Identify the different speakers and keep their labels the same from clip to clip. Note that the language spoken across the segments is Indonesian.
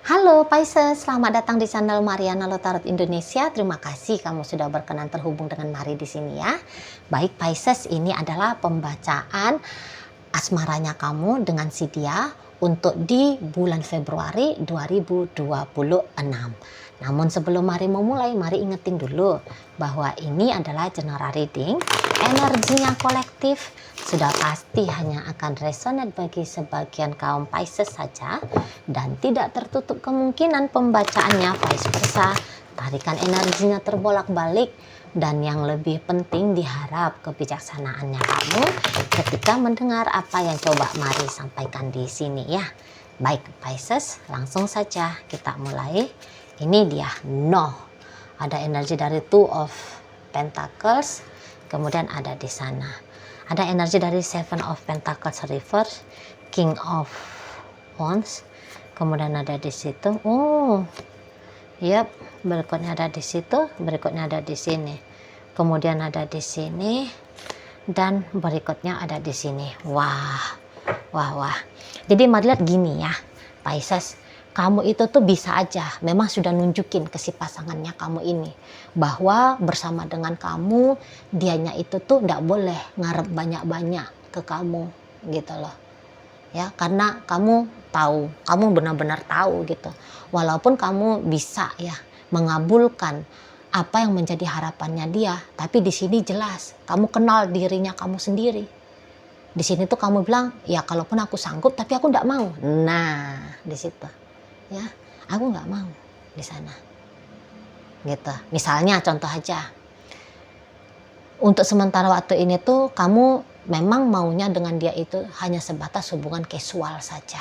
Speaker 1: Halo Pisces, selamat datang di channel Mariana Lotarot Indonesia. Terima kasih kamu sudah berkenan terhubung dengan Mari di sini ya. Baik Pisces, ini adalah pembacaan asmaranya kamu dengan si dia untuk di bulan Februari 2026. Namun sebelum Mari memulai, mari ingetin dulu bahwa ini adalah general reading. Energinya kolektif sudah pasti hanya akan resonate bagi sebagian kaum Pisces saja dan tidak tertutup kemungkinan pembacaannya vice versa. Tarikan energinya terbolak-balik dan yang lebih penting diharap kebijaksanaannya kamu ketika mendengar apa yang coba Mari sampaikan di sini ya. Baik Pisces, langsung saja kita mulai. Ini dia No. Ada energi dari Two of Pentacles, kemudian ada di sana. Ada energi dari Seven of Pentacles reverse, King of Wands, kemudian ada di situ. Yap, berikutnya ada di situ, berikutnya ada di sini. Kemudian ada di sini dan berikutnya ada di sini. Wah. Jadi mari lihat gini ya, Pisces. Kamu itu tuh bisa aja memang sudah nunjukin ke si pasangannya kamu ini bahwa bersama dengan kamu dianya itu tuh nggak boleh ngarep banyak-banyak ke kamu gitu loh ya, karena kamu tahu, kamu benar-benar tahu gitu, walaupun kamu bisa ya mengabulkan apa yang menjadi harapannya dia, tapi di sini jelas kamu kenal dirinya kamu sendiri. Di sini tuh kamu bilang ya kalaupun aku sanggup tapi aku nggak mau. Nah di situ ya, aku nggak mau di sana gitu. Misalnya contoh aja, untuk sementara waktu ini tuh kamu memang maunya dengan dia itu hanya sebatas hubungan casual saja,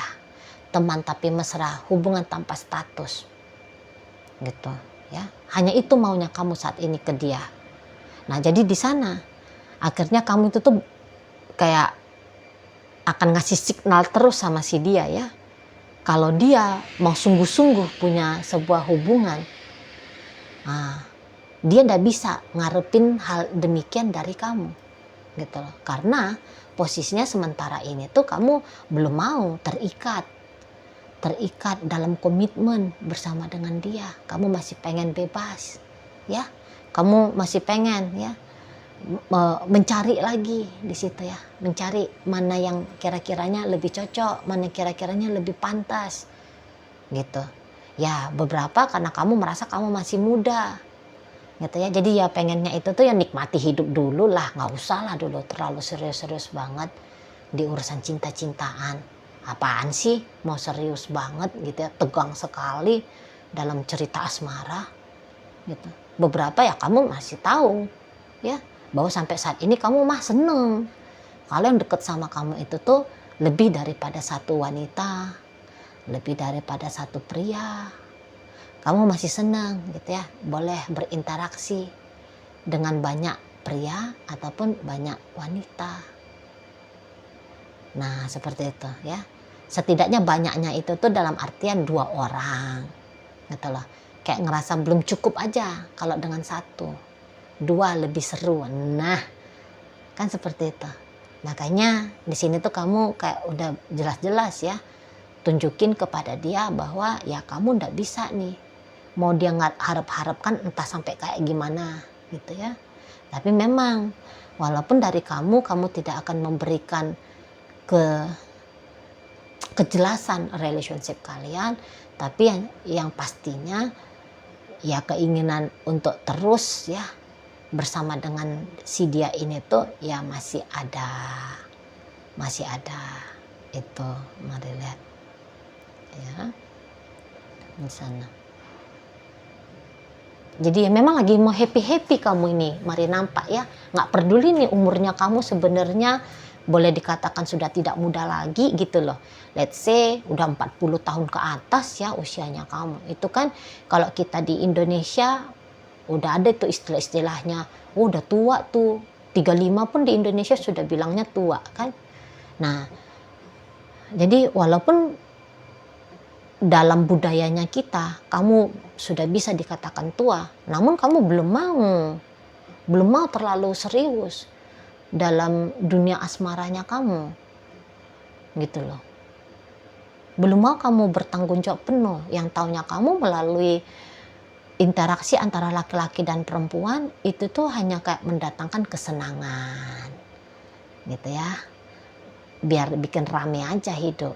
Speaker 1: teman tapi mesra, hubungan tanpa status gitu ya, hanya itu maunya kamu saat ini ke dia. Nah jadi di sana akhirnya kamu itu tuh kayak akan ngasih signal terus sama si dia ya, kalau dia mau sungguh-sungguh punya sebuah hubungan, dia ndak bisa ngarepin hal demikian dari kamu gitu loh. Karena posisinya sementara ini tuh kamu belum mau terikat dalam komitmen bersama dengan dia. Kamu masih pengen bebas ya, kamu masih pengen ya mencari lagi di situ ya, mencari mana yang kira-kiranya lebih cocok, mana kira-kiranya lebih pantas gitu ya. Beberapa karena kamu merasa kamu masih muda gitu ya, jadi ya pengennya itu tuh ya nikmati hidup dulu lah, nggak usah lah dulu terlalu serius-serius banget di urusan cinta-cintaan. Apaan sih mau serius banget gitu ya, tegang sekali dalam cerita asmara gitu. Beberapa ya kamu masih tahu ya bahwa sampai saat ini kamu mah seneng kalau yang deket sama kamu itu tuh lebih daripada satu wanita, lebih daripada satu pria. Kamu masih senang gitu ya, boleh berinteraksi dengan banyak pria ataupun banyak wanita. Nah seperti itu ya, setidaknya banyaknya itu tuh dalam artian 2 orang gitu loh. Kayak ngerasa belum cukup aja kalau dengan 1, 2 lebih seru. Nah kan seperti itu. Makanya di sini tuh kamu kayak udah jelas-jelas ya tunjukin kepada dia bahwa ya kamu ndak bisa nih, mau dia nggak harap-harapkan entah sampai kayak gimana gitu ya. Tapi memang walaupun dari kamu tidak akan memberikan kejelasan relationship kalian, tapi yang pastinya ya keinginan untuk terus ya bersama dengan si dia ini tuh ya masih ada itu. Mari lihat ya di sana. Jadi ya memang lagi mau happy kamu ini, mari nampak ya, nggak peduli nih umurnya kamu sebenarnya boleh dikatakan sudah tidak muda lagi gitu loh. Let's say udah 40 tahun ke atas ya usianya kamu. Itu kan kalau kita di Indonesia udah ada tuh istilah-istilahnya, udah tua tuh, 35 pun di Indonesia sudah bilangnya tua kan. Nah jadi walaupun dalam budayanya kita kamu sudah bisa dikatakan tua, namun kamu belum mau terlalu serius dalam dunia asmaranya kamu gitu loh. Belum mau kamu bertanggung jawab penuh. Yang taunya kamu melalui interaksi antara laki-laki dan perempuan itu tuh hanya kayak mendatangkan kesenangan. Gitu ya. Biar bikin rame aja hidup.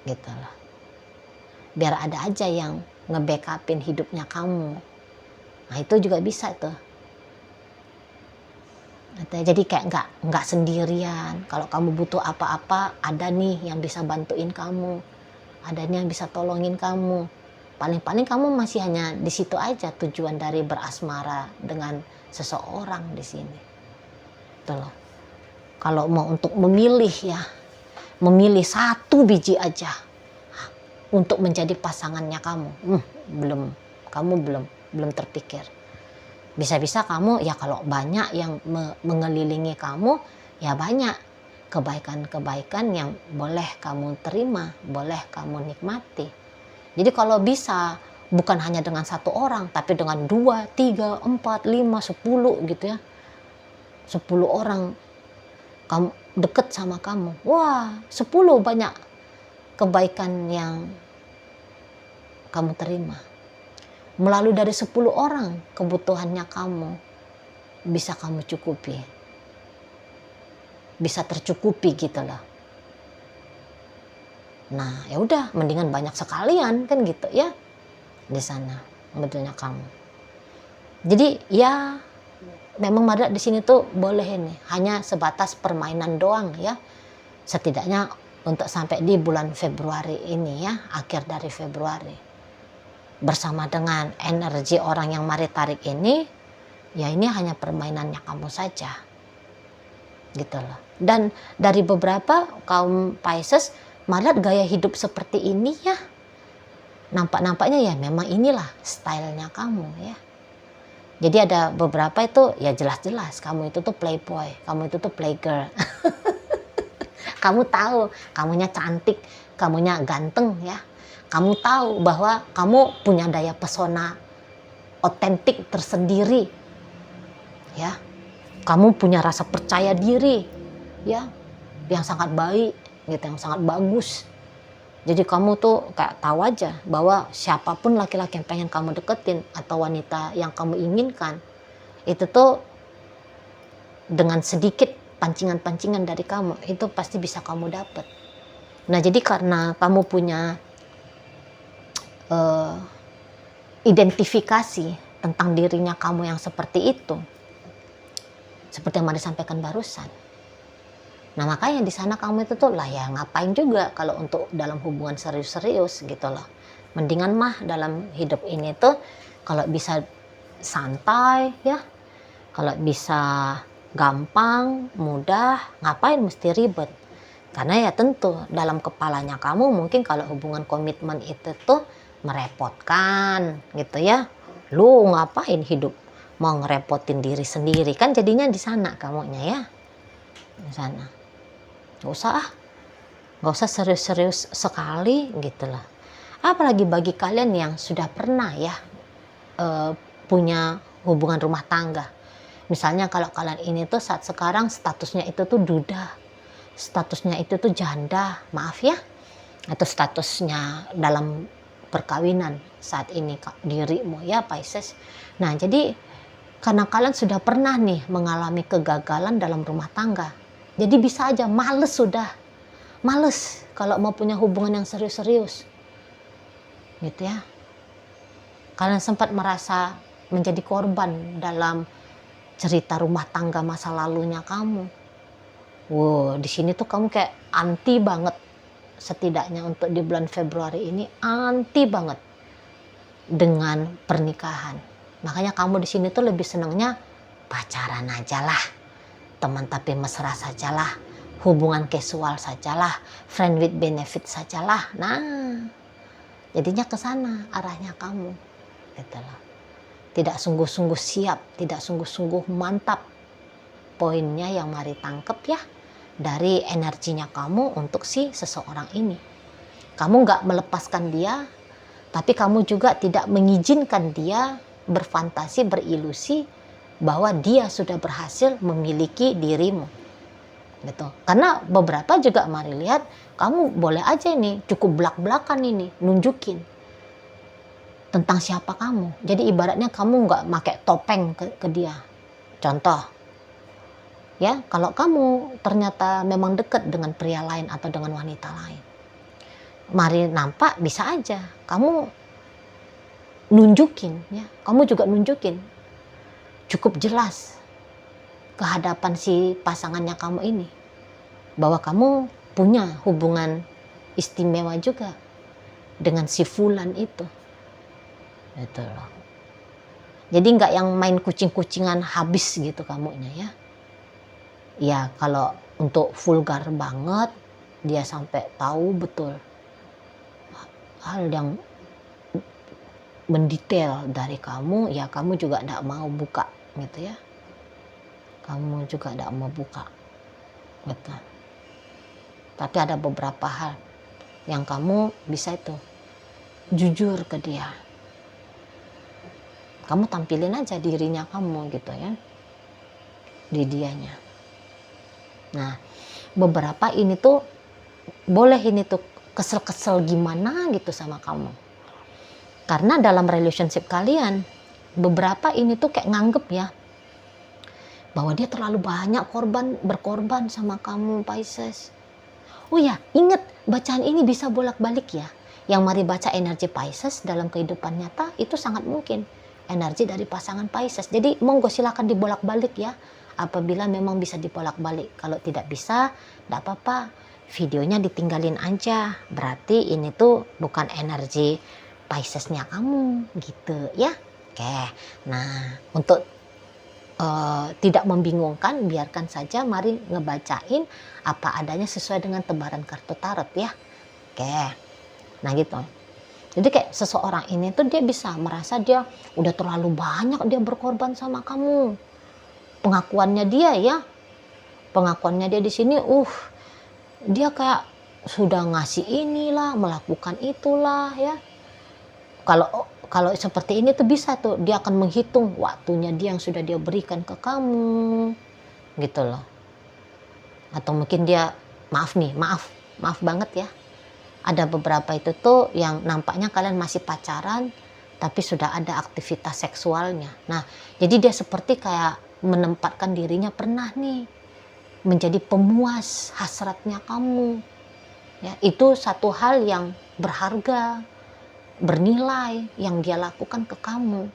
Speaker 1: Gitu loh. Biar ada aja yang nge-backupin hidupnya kamu. Nah itu juga bisa tuh. Jadi kayak nggak sendirian. Kalau kamu butuh apa-apa, ada nih yang bisa bantuin kamu, ada nih yang bisa tolongin kamu. Paling-paling kamu masih hanya di situ aja tujuan dari berasmara dengan seseorang di sini. Tuh loh. Kalau mau untuk memilih ya, memilih 1 biji aja untuk menjadi pasangannya kamu, kamu belum terpikir. Bisa-bisa kamu ya kalau banyak yang mengelilingi kamu, ya banyak kebaikan-kebaikan yang boleh kamu terima, boleh kamu nikmati. Jadi kalau bisa bukan hanya dengan 1 orang, tapi dengan 2, 3, 4, 5, 10 gitu ya. 10 orang kamu deket sama kamu. Wah, 10 banyak kebaikan yang kamu terima. Melalui dari 10 orang kebutuhannya kamu bisa kamu cukupi. Bisa tercukupi gitu loh. Nah, ya udah mendingan banyak sekalian kan gitu ya. Di sana sebetulnya kamu. Jadi ya memang Maria di sini tuh boleh ini hanya sebatas permainan doang ya. Setidaknya untuk sampai di bulan Februari ini ya, akhir dari Februari. Bersama dengan energi orang yang Mari tarik ini, ya ini hanya permainannya kamu saja. Gitu loh. Dan dari beberapa kaum Pisces, Mari lihat gaya hidup seperti ini ya. Nampak-nampaknya ya memang inilah stylenya kamu ya. Jadi ada beberapa itu ya jelas-jelas kamu itu tuh playboy, kamu itu tuh playgirl. Kamu tahu, kamunya cantik, kamunya ganteng ya. Kamu tahu bahwa kamu punya daya pesona otentik tersendiri. Ya. Kamu punya rasa percaya diri ya, yang sangat baik gitu, yang sangat bagus. Jadi kamu tuh kayak tahu aja bahwa siapapun laki-laki yang pengen kamu deketin atau wanita yang kamu inginkan, itu tuh dengan sedikit pancingan-pancingan dari kamu itu pasti bisa kamu dapet. Nah jadi karena kamu punya identifikasi tentang dirinya kamu yang seperti itu, seperti yang Mari sampaikan barusan. Nah makanya di sana kamu itu tuh lah ya ngapain juga kalau untuk dalam hubungan serius-serius gitu loh. Mendingan mah dalam hidup ini tuh kalau bisa santai ya, kalau bisa gampang, mudah, ngapain mesti ribet. Karena ya tentu dalam kepalanya kamu mungkin kalau hubungan komitmen itu tuh merepotkan gitu ya. Lu ngapain hidup mau ngerepotin diri sendiri, kan jadinya di sana kamunya ya. Di sana. Gak usah serius-serius sekali gitu lah. Apalagi bagi kalian yang sudah pernah ya punya hubungan rumah tangga. Misalnya kalau kalian ini tuh saat sekarang statusnya itu tuh duda, statusnya itu tuh janda, maaf ya, atau statusnya dalam perkawinan saat ini dirimu ya Pisces. Nah jadi karena kalian sudah pernah nih mengalami kegagalan dalam rumah tangga, jadi bisa aja males kalau mau punya hubungan yang serius-serius gitu ya. Kalian sempat merasa menjadi korban dalam cerita rumah tangga masa lalunya kamu. Wow, di sini tuh kamu kayak anti banget. Setidaknya untuk di bulan Februari ini anti banget dengan pernikahan. Makanya kamu di sini tuh lebih senangnya pacaran aja lah, teman tapi mesra sajalah, hubungan casual sajalah, friend with benefit sajalah. Nah, jadinya ke sana arahnya kamu, gitu loh. Tidak sungguh-sungguh siap, tidak sungguh-sungguh mantap. Poinnya yang Mari tangkep ya dari energinya kamu untuk si seseorang ini. Kamu nggak melepaskan dia, tapi kamu juga tidak mengizinkan dia berfantasi, berilusi bahwa dia sudah berhasil memiliki dirimu. gitu. Karena beberapa juga Mari lihat, kamu boleh aja nih cukup belak-belakan ini nunjukin tentang siapa kamu. Jadi ibaratnya kamu nggak pakai topeng ke dia. Contoh, ya kalau kamu ternyata memang dekat dengan pria lain atau dengan wanita lain, Mari nampak bisa aja kamu nunjukin, ya kamu juga nunjukin cukup jelas ke hadapan si pasangannya kamu ini bahwa kamu punya hubungan istimewa juga dengan si fulan itu. Itu loh. Jadi nggak yang main kucing-kucingan habis gitu kamunya ya. Ya kalau untuk vulgar banget, dia sampai tahu betul hal yang mendetail dari kamu, ya kamu juga tidak mau buka gitu ya. Kamu juga tidak mau buka. Betul. Tapi ada beberapa hal yang kamu bisa itu jujur ke dia. Kamu tampilin aja dirinya kamu gitu ya, di dianya. Nah, beberapa ini tuh boleh ini tuh kesel-kesel gimana gitu sama kamu. Karena dalam relationship kalian, beberapa ini tuh kayak nganggep ya, bahwa dia terlalu banyak berkorban sama kamu, Pisces. Oh ya, ingat bacaan ini bisa bolak-balik ya. Yang Mari baca energi Pisces dalam kehidupan nyata itu sangat mungkin energi dari pasangan Pisces. Jadi monggo silakan dibolak-balik ya. Apabila memang bisa dibolak-balik. Kalau tidak bisa, tidak apa-apa. Videonya ditinggalin aja. Berarti ini tuh bukan energi Piscesnya kamu gitu ya. Oke. Nah, untuk tidak membingungkan, biarkan saja Mari ngebacain apa adanya sesuai dengan tebaran kartu tarot ya. Oke. Nah gitu. Jadi kayak seseorang ini tuh dia bisa merasa dia udah terlalu banyak dia berkorban sama kamu. Pengakuannya dia ya. Pengakuannya dia di sini dia kayak sudah ngasih inilah, melakukan itulah ya. Kalau seperti ini tuh bisa tuh dia akan menghitung waktunya dia yang sudah dia berikan ke kamu gitu loh. Atau mungkin dia maaf banget ya, ada beberapa itu tuh yang nampaknya kalian masih pacaran tapi sudah ada aktivitas seksualnya. Nah jadi dia seperti kayak menempatkan dirinya pernah nih menjadi pemuas hasratnya kamu ya. Itu satu hal yang berharga, bernilai yang dia lakukan ke kamu.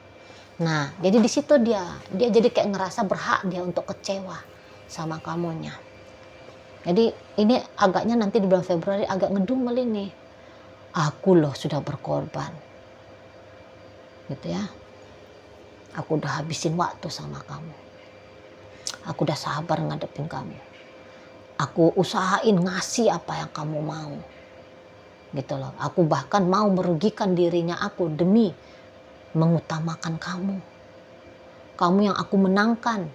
Speaker 1: Nah, jadi di situ dia jadi kayak ngerasa berhak dia untuk kecewa sama kamunya. Jadi ini agaknya nanti di bulan Februari agak ngedumel ini. Aku loh sudah berkorban. Gitu ya. Aku udah habisin waktu sama kamu. Aku udah sabar ngadepin kamu. Aku usahain ngasih apa yang kamu mau. Gitu loh. Aku bahkan mau merugikan dirinya aku demi mengutamakan kamu. Kamu yang aku menangkan.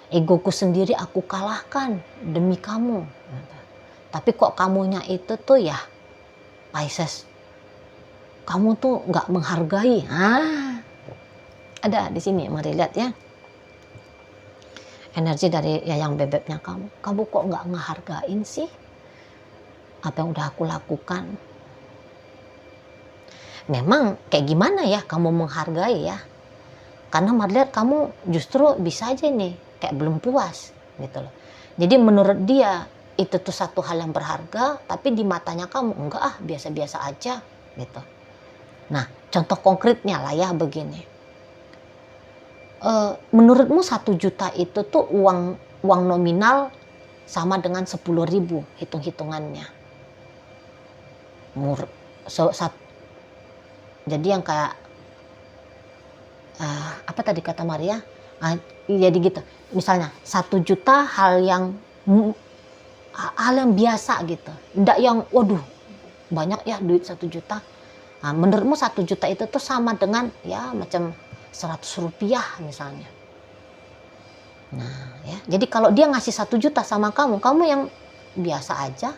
Speaker 1: Egoku sendiri aku kalahkan demi kamu. Tapi kok kamunya itu tuh ya Pisces, kamu tuh nggak menghargai. Ada di sini, mari lihat ya. Energi dari yang bebeknya kamu. Kamu kok nggak ngehargain sih apa yang udah aku lakukan? Memang kayak gimana ya kamu menghargai ya? Karena melihat kamu justru bisa aja nih kayak belum puas gitu loh. Jadi menurut dia itu tuh satu hal yang berharga, tapi di matanya kamu enggak biasa-biasa aja gitu. Nah contoh konkretnya lah ya begini. Menurutmu 1 juta itu tuh uang nominal sama dengan 10.000 hitung-hitungannya. Jadi yang kayak apa tadi kata Maria? Jadi gitu. Misalnya 1 juta hal yang biasa gitu. Nggak yang waduh banyak ya duit 1 juta. Nah, menurutmu 1 juta itu tuh sama dengan ya macam 100 rupiah misalnya. Nah ya. Jadi kalau dia ngasih 1 juta sama kamu yang biasa aja.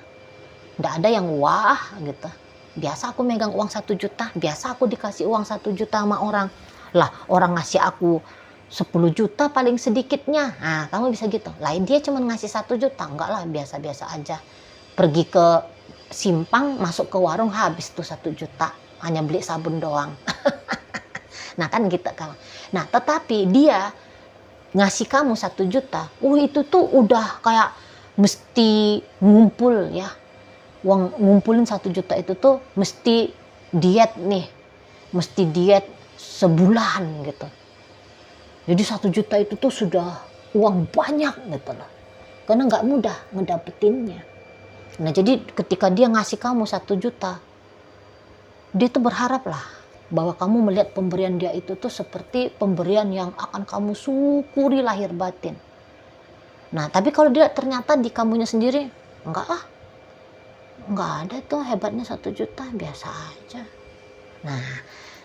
Speaker 1: Nggak ada yang wah gitu. Biasa aku megang uang 1 juta, biasa aku dikasih uang 1 juta sama orang. Lah orang ngasih aku 10 juta paling sedikitnya. Nah, kamu bisa gitu. Lain dia cuma ngasih 1 juta. Enggak lah, biasa-biasa aja. Pergi ke simpang, masuk ke warung, habis tuh 1 juta. Hanya beli sabun doang. Nah kan gitu kan. Nah tetapi dia ngasih kamu 1 juta. Itu tuh udah kayak mesti ngumpul ya. Uang ngumpulin 1 juta itu tuh mesti diet nih. Mesti diet sebulan gitu. Jadi 1 juta itu tuh sudah uang banyak gitu loh. Karena nggak mudah ngedapetinnya. Nah jadi ketika dia ngasih kamu 1 juta, dia tuh berharap lah bahwa kamu melihat pemberian dia itu tuh seperti pemberian yang akan kamu syukuri lahir batin. Nah tapi kalau dia ternyata di kamunya sendiri, nggak ada tuh hebatnya 1 juta, biasa aja. Nah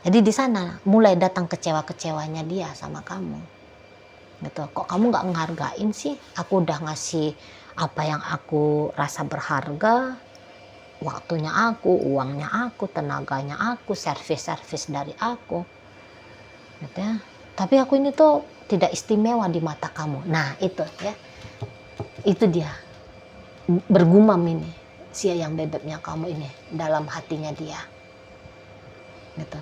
Speaker 1: jadi di sana mulai datang kecewa-kecewanya dia sama kamu. Gitu. Kok kamu nggak ngehargain sih? Aku udah ngasih apa yang aku rasa berharga, waktunya aku, uangnya aku, tenaganya aku, servis dari aku. Gitu ya. Tapi aku ini tuh tidak istimewa di mata kamu. Nah itu ya, itu dia bergumam ini si yang bebeknya kamu ini dalam hatinya dia. Gitu.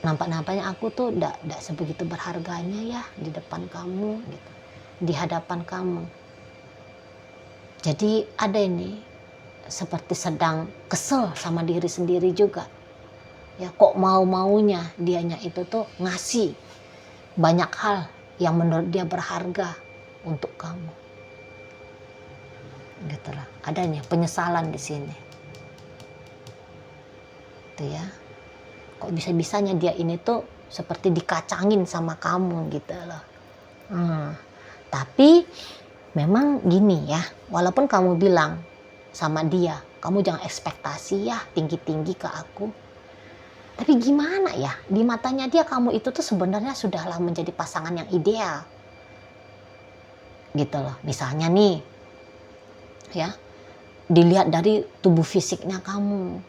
Speaker 1: Nampak-nampaknya aku tuh tidak sebegitu berharganya ya di depan kamu, gitu, di hadapan kamu. Jadi ada ini seperti sedang kesel sama diri sendiri juga. Ya kok mau-maunya dianya itu tuh ngasih banyak hal yang menurut dia berharga untuk kamu. Gitu lah. Adanya penyesalan di sini. Itu ya. Kok bisa-bisanya dia ini tuh seperti dikacangin sama kamu gitu loh. Tapi memang gini ya, walaupun kamu bilang sama dia, kamu jangan ekspektasi ya tinggi-tinggi ke aku. Tapi gimana ya, di matanya dia kamu itu tuh sebenarnya sudahlah menjadi pasangan yang ideal. Gitu loh. Misalnya nih, ya, dilihat dari tubuh fisiknya kamu.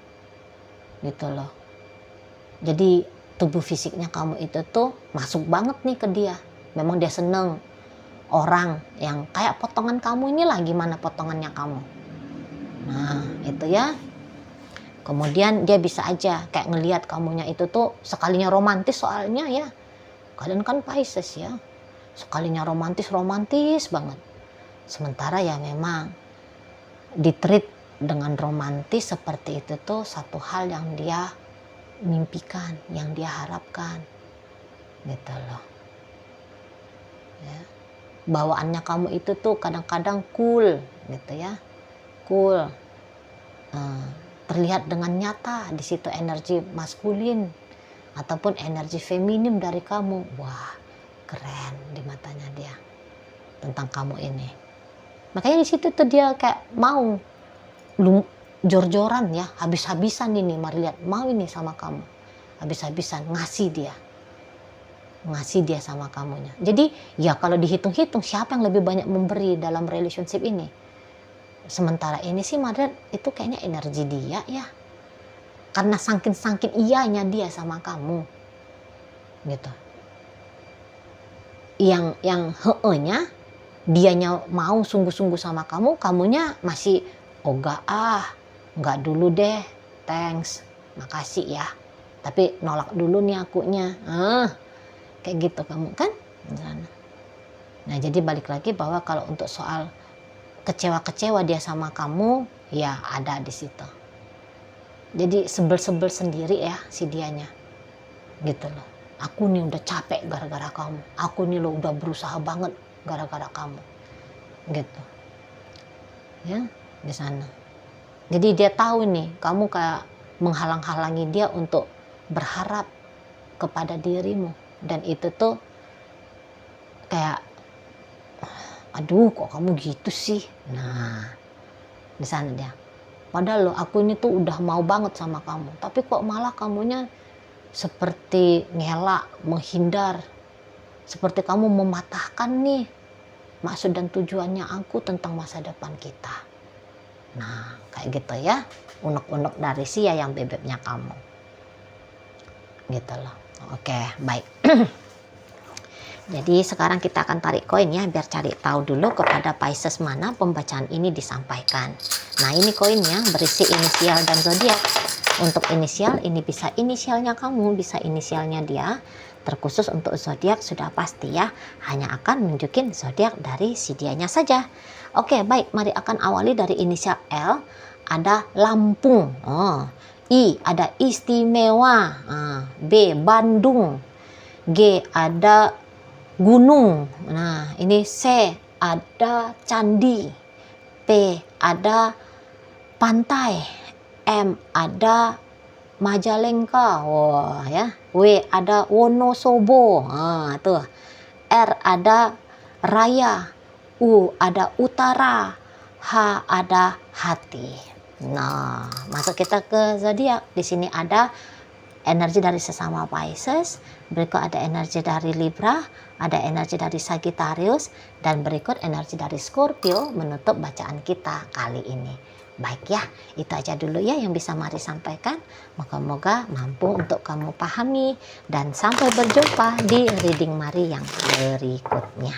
Speaker 1: Gitu loh. Jadi tubuh fisiknya kamu itu tuh masuk banget nih ke dia. Memang dia seneng orang yang kayak potongan kamu inilah, gimana potongannya kamu. Nah itu ya. Kemudian dia bisa aja kayak ngelihat kamunya itu tuh sekalinya romantis, soalnya ya kalian kan Pisces ya. Sekalinya romantis banget. Sementara ya memang ditreat dengan romantis seperti itu tuh satu hal yang dia mimpikan, yang dia harapkan, gitu loh. Ya. Bawaannya kamu itu tuh kadang-kadang cool, gitu ya, cool. Terlihat dengan nyata di situ energi maskulin ataupun energi feminim dari kamu. Wah, keren di matanya dia tentang kamu ini. Makanya di situ tuh dia kayak mau jor-joran ya, habis-habisan ini lihat mau ini sama kamu, habis-habisan ngasih dia sama kamunya. Jadi ya kalau dihitung-hitung siapa yang lebih banyak memberi dalam relationship ini, sementara ini sih Madrid itu kayaknya energi dia ya, karena sangkin iyanya dia sama kamu gitu. Yang heehnya dianya mau sungguh-sungguh sama kamu, kamunya masih enggak dulu deh, thanks, makasih ya, tapi nolak dulu nih akunya. Kayak gitu kamu kan. Nah jadi balik lagi bahwa kalau untuk soal kecewa dia sama kamu, ya ada di situ. Jadi sebel sendiri ya si dianya, gitu loh. Aku nih udah capek gara-gara kamu, aku nih lo udah berusaha banget gara-gara kamu, gitu ya, di sana. Jadi dia tahu nih kamu kayak menghalang-halangi dia untuk berharap kepada dirimu, dan itu tuh kayak aduh kok kamu gitu sih. Nah di sana dia, padahal loh aku ini tuh udah mau banget sama kamu, tapi kok malah kamunya seperti ngelak, menghindar, seperti kamu mematahkan nih maksud dan tujuannya aku tentang masa depan kita. Nah kayak gitu ya, unek-unek dari si yang bebeknya kamu, gitu loh. Oke, baik. Jadi sekarang kita akan tarik koin ya, biar cari tahu dulu kepada Pisces mana pembacaan ini disampaikan. Nah, ini koinnya berisi inisial dan zodiak. Untuk inisial ini bisa inisialnya kamu, bisa inisialnya dia. Terkhusus untuk zodiak sudah pasti ya, hanya akan nunjukin zodiak dari si dianya saja. Oke, baik, mari akan awali dari inisial L. Ada Lampung. I ada istimewa. B Bandung. G ada gunung. Nah, ini C ada candi, P ada pantai, M ada Majalengka, wah ya, W ada Wonosobo, tuh, R ada raya, U ada utara, H ada hati. Nah, masuk kita ke zodiak. Di sini ada energi dari sesama Pisces, berikut ada energi dari Libra, ada energi dari Sagittarius, dan berikut energi dari Scorpio menutup bacaan kita kali ini. Baik ya, itu aja dulu ya yang bisa Mari sampaikan. Moga-moga mampu untuk kamu pahami, dan sampai berjumpa di reading Mari yang berikutnya.